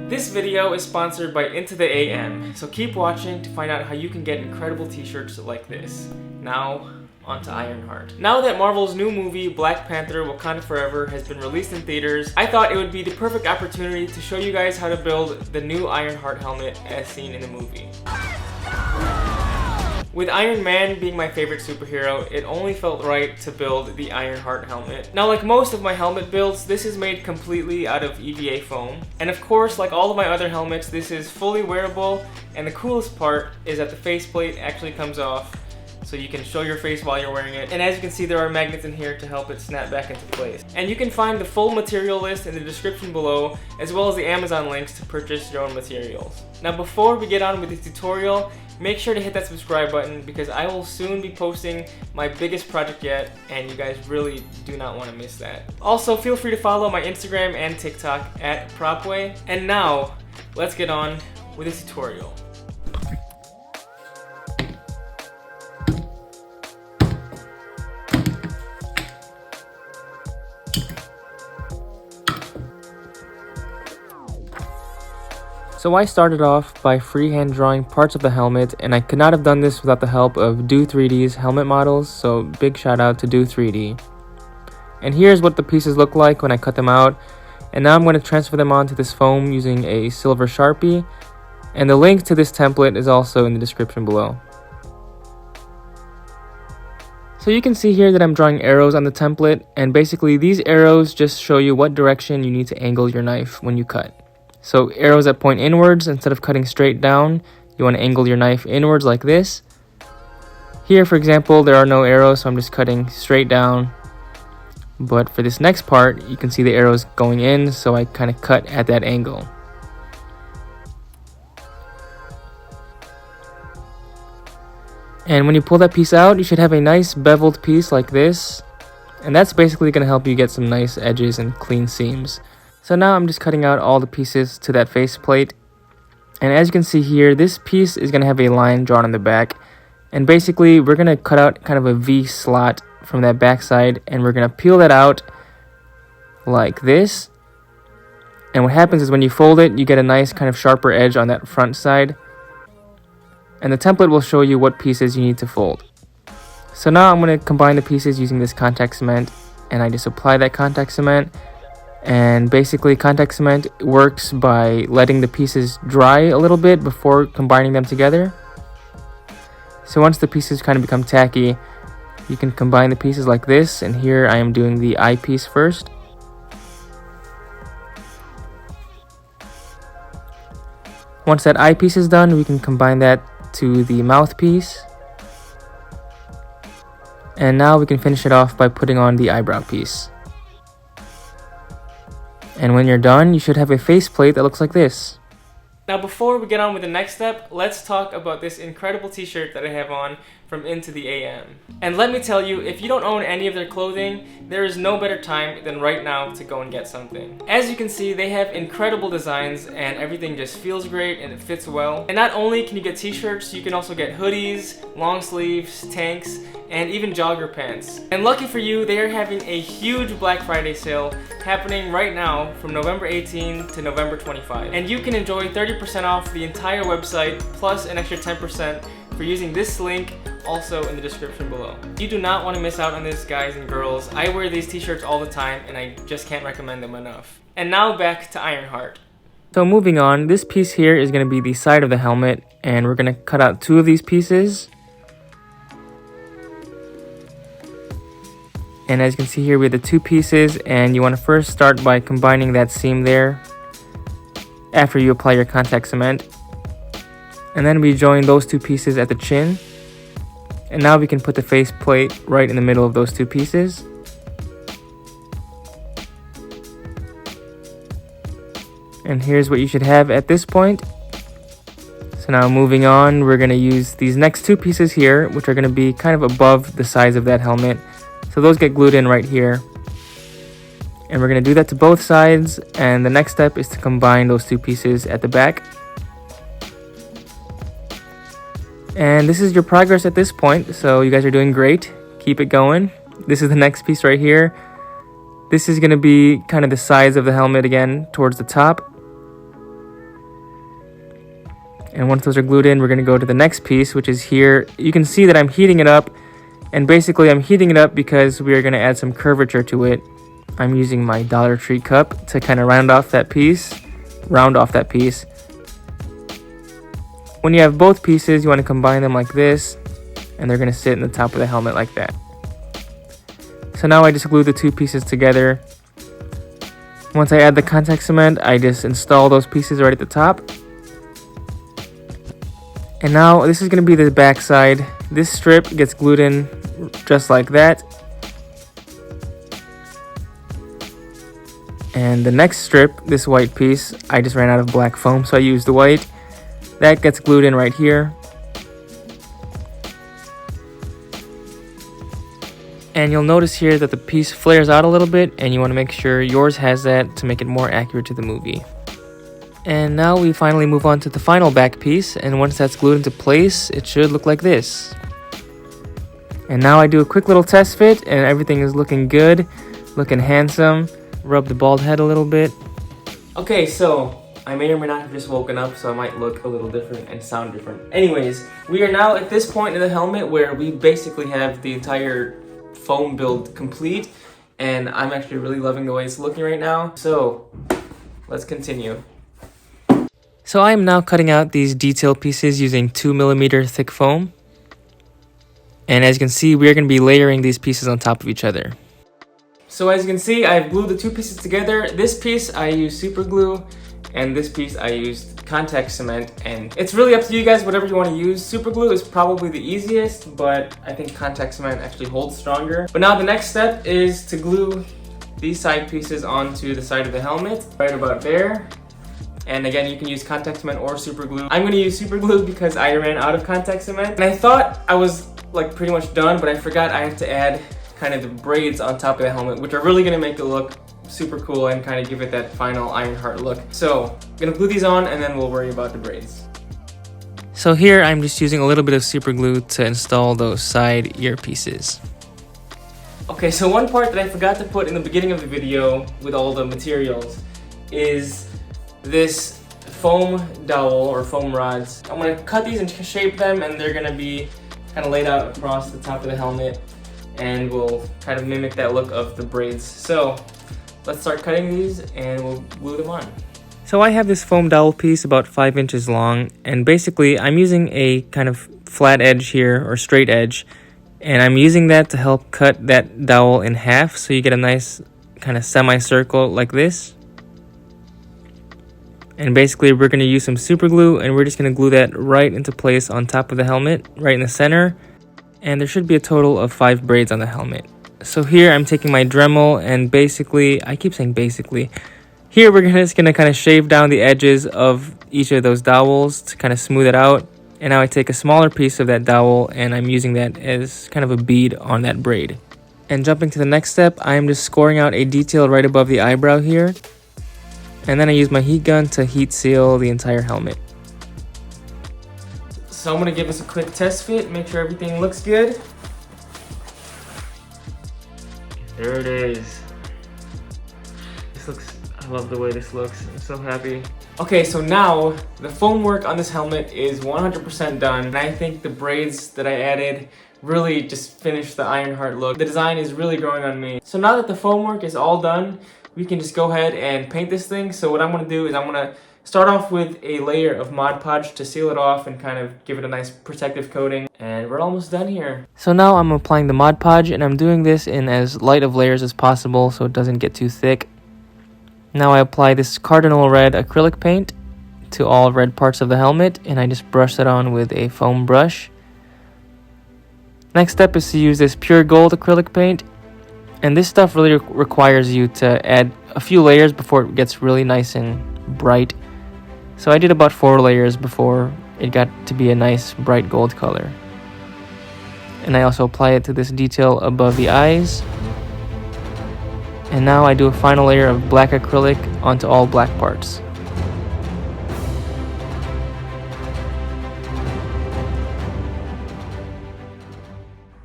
This video is sponsored by Into the AM, so keep watching to find out how you can get incredible t-shirts like this. Now, onto Ironheart. Now that Marvel's new movie, Black Panther, Wakanda Forever, has been released in theaters, I thought it would be the perfect opportunity to show you guys how to build the new Ironheart helmet as seen in the movie. With Iron Man being my favorite superhero, it only felt right to build the Ironheart helmet. Now, like most of my helmet builds, this is made completely out of EVA foam. And of course, like all of my other helmets, this is fully wearable, and the coolest part is that the faceplate actually comes off, so you can show your face while you're wearing it. And as you can see, there are magnets in here to help it snap back into place. And you can find the full material list in the description below, as well as the Amazon links to purchase your own materials. Now, before we get on with the tutorial, make sure to hit that subscribe button because I will soon be posting my biggest project yet, and you guys really do not want to miss that. Also, feel free to follow my Instagram and TikTok at PropWay. And now, let's get on with the tutorial. So I started off by freehand drawing parts of the helmet, and I could not have done this without the help of Do 3D's helmet models, so big shout out to Do 3D. And here's what the pieces look like when I cut them out, and now I'm going to transfer them onto this foam using a silver Sharpie, and the link to this template is also in the description below. So you can see here that I'm drawing arrows on the template, and basically these arrows just show you what direction you need to angle your knife when you cut. So arrows that point inwards, instead of cutting straight down, you want to angle your knife inwards like this. Here, for example, there are no arrows, so I'm just cutting straight down. But for this next part, you can see the arrows going in, so I kind of cut at that angle. And when you pull that piece out, you should have a nice beveled piece like this. And that's basically going to help you get some nice edges and clean seams. So now I'm just cutting out all the pieces to that faceplate. And as you can see here, this piece is going to have a line drawn on the back. And basically, we're going to cut out kind of a V slot from that back side, and we're going to peel that out like this. And what happens is when you fold it, you get a nice kind of sharper edge on that front side. And the template will show you what pieces you need to fold. So now I'm going to combine the pieces using this contact cement, and I just apply that contact cement. And basically, contact cement works by letting the pieces dry a little bit before combining them together. So once the pieces kind of become tacky, you can combine the pieces like this. And here I am doing the eye piece first. Once that eye piece is done, we can combine that to the mouth piece. And now we can finish it off by putting on the eyebrow piece. And when you're done, you should have a faceplate that looks like this. Now before we get on with the next step, let's talk about this incredible t-shirt that I have on from Into the AM. And let me tell you, if you don't own any of their clothing, there is no better time than right now to go and get something. As you can see, they have incredible designs and everything just feels great and it fits well. And not only can you get t-shirts, you can also get hoodies, long sleeves, tanks, and even jogger pants. And lucky for you, they are having a huge Black Friday sale happening right now from November 18 to November 25. And you can enjoy 30% off the entire website plus an extra 10% for using this link also in the description below. You do not want to miss out on this, guys and girls. I wear these t-shirts all the time and I just can't recommend them enough. And now back to Ironheart. So moving on, this piece here is going to be the side of the helmet, and we're going to cut out two of these pieces. And as you can see here, we have the two pieces, and you want to first start by combining that seam there after you apply your contact cement. And then we join those two pieces at the chin. And now we can put the faceplate right in the middle of those two pieces. And here's what you should have at this point. So now moving on, we're going to use these next two pieces here, which are going to be kind of above the size of that helmet. So those get glued in right here. And we're going to do that to both sides. And the next step is to combine those two pieces at the back. And this is your progress at this point. So you guys are doing great. Keep it going. This is the next piece right here. This is going to be kind of the size of the helmet again towards the top. And once those are glued in, we're going to go to the next piece, which is here. You can see that I'm heating it up. And basically, I'm heating it up because we are going to add some curvature to it. I'm using my Dollar Tree cup to kind of round off that piece. When you have both pieces, you want to combine them like this. And they're going to sit in the top of the helmet like that. So now I just glue the two pieces together. Once I add the contact cement, I just install those pieces right at the top. And now this is going to be the back side. This strip gets glued in just like that. And the next strip, this white piece, I just ran out of black foam, so I used the white. That gets glued in right here. And you'll notice here that the piece flares out a little bit, and you want to make sure yours has that to make it more accurate to the movie. And now we finally move on to the final back piece, and once that's glued into place, it should look like this. And now I do a quick little test fit, and everything is looking good, looking handsome. Rub the bald head a little bit. Okay, so I may or may not have just woken up, so I might look a little different and sound different. Anyways, we are now at this point in the helmet where we basically have the entire foam build complete, and I'm actually really loving the way it's looking right now. So let's continue. So I am now cutting out these detail pieces using 2mm thick foam. And as you can see, we are going to be layering these pieces on top of each other. So as you can see, I've glued the two pieces together. This piece I used super glue, and this piece I used contact cement. And it's really up to you guys, whatever you want to use. Super glue is probably the easiest, but I think contact cement actually holds stronger. But now the next step is to glue these side pieces onto the side of the helmet, right about there. And again, you can use contact cement or super glue. I'm gonna use super glue because I ran out of contact cement. And I thought I was like pretty much done, but I forgot I have to add kind of the braids on top of the helmet, which are really gonna make it look super cool and kind of give it that final Ironheart look. So I'm gonna glue these on and then we'll worry about the braids. So here I'm just using a little bit of super glue to install those side earpieces. Okay, so one part that I forgot to put in the beginning of the video with all the materials is this foam dowel or foam rods. I'm gonna cut these and shape them, and they're gonna be kind of laid out across the top of the helmet, and we'll kind of mimic that look of the braids. So let's start cutting these and we'll glue them on. So I have this foam dowel piece about 5 inches long, and basically I'm using a kind of flat edge here or straight edge, and I'm using that to help cut that dowel in half so you get a nice kind of semicircle like this. And basically we're going to use some super glue, and we're just going to glue that right into place on top of the helmet, right in the center. And there should be a total of 5 braids on the helmet. So here I'm taking my Dremel, and basically, I keep saying basically, here we're just going to kind of shave down the edges of each of those dowels to kind of smooth it out. And now I take a smaller piece of that dowel, and I'm using that as kind of a bead on that braid. And jumping to the next step, I am just scoring out a detail right above the eyebrow here. And then I use my heat gun to heat seal the entire helmet. So I'm gonna give us a quick test fit, make sure everything looks good. There it is. This looks, I love the way this looks. I'm so happy. Okay, so now the foam work on this helmet is 100% done. And I think the braids that I added really just finished the Ironheart look. The design is really growing on me. So now that the foam work is all done, we can just go ahead and paint this thing. So what I'm gonna do is I'm gonna start off with a layer of Mod Podge to seal it off and kind of give it a nice protective coating. And we're almost done here. So now I'm applying the Mod Podge, and I'm doing this in as light of layers as possible so it doesn't get too thick. Now I apply this cardinal red acrylic paint to all red parts of the helmet, and I just brush that on with a foam brush. Next step is to use this pure gold acrylic paint. And this stuff really requires you to add a few layers before it gets really nice and bright. So I did about 4 layers before it got to be a nice bright gold color. And I also apply it to this detail above the eyes. And now I do a final layer of black acrylic onto all black parts.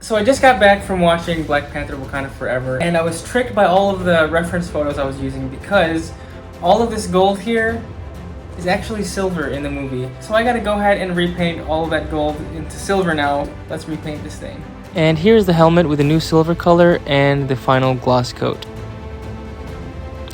So I just got back from watching Black Panther Wakanda Forever, and I was tricked by all of the reference photos I was using because all of this gold here is actually silver in the movie. So I gotta go ahead and repaint all of that gold into silver now. Let's repaint this thing. And here's the helmet with the new silver color and the final gloss coat.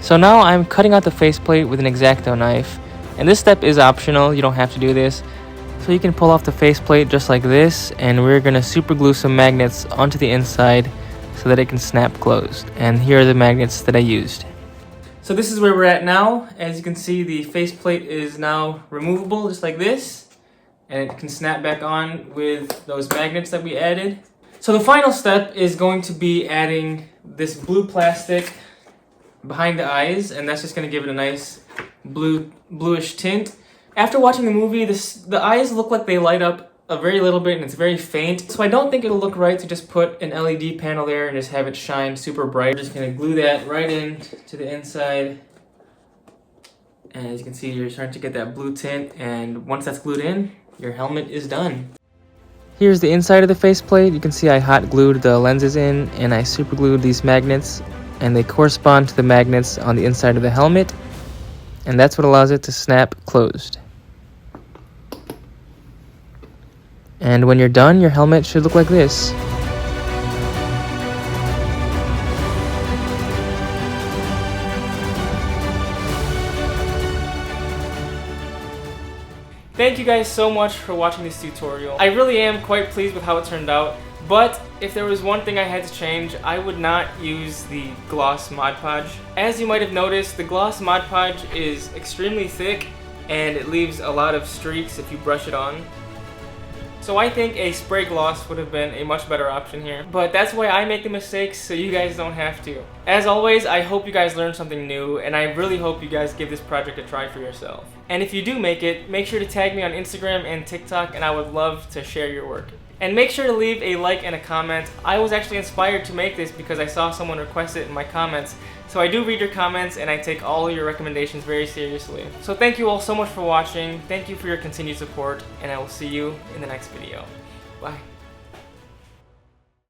So now I'm cutting out the faceplate with an X-Acto knife. And this step is optional, you don't have to do this. So you can pull off the faceplate just like this, and we're gonna super glue some magnets onto the inside so that it can snap closed. And here are the magnets that I used. So this is where we're at now. As you can see, the faceplate is now removable just like this, and it can snap back on with those magnets that we added. So the final step is going to be adding this blue plastic behind the eyes, and that's just gonna give it a nice bluish tint. After watching the movie, the eyes look like they light up a very little bit and it's very faint. So I don't think it'll look right to just put an LED panel there and just have it shine super bright. We're just gonna glue that right in to the inside. And as you can see, you're starting to get that blue tint, and once that's glued in, your helmet is done. Here's the inside of the faceplate. You can see I hot glued the lenses in, and I super glued these magnets, and they correspond to the magnets on the inside of the helmet. And that's what allows it to snap closed. And when you're done, your helmet should look like this. Thank you guys so much for watching this tutorial. I really am quite pleased with how it turned out, but if there was one thing I had to change, I would not use the gloss Mod Podge. As you might have noticed, the gloss Mod Podge is extremely thick and it leaves a lot of streaks if you brush it on. So I think a spray gloss would have been a much better option here. But that's why I make the mistakes, so you guys don't have to. As always, I hope you guys learned something new, and I really hope you guys give this project a try for yourself. And if you do make it, make sure to tag me on Instagram and TikTok, and I would love to share your work. And make sure to leave a like and a comment. I was actually inspired to make this because I saw someone request it in my comments. So I do read your comments and I take all of your recommendations very seriously. So thank you all so much for watching. Thank you for your continued support, and I will see you in the next video. Bye.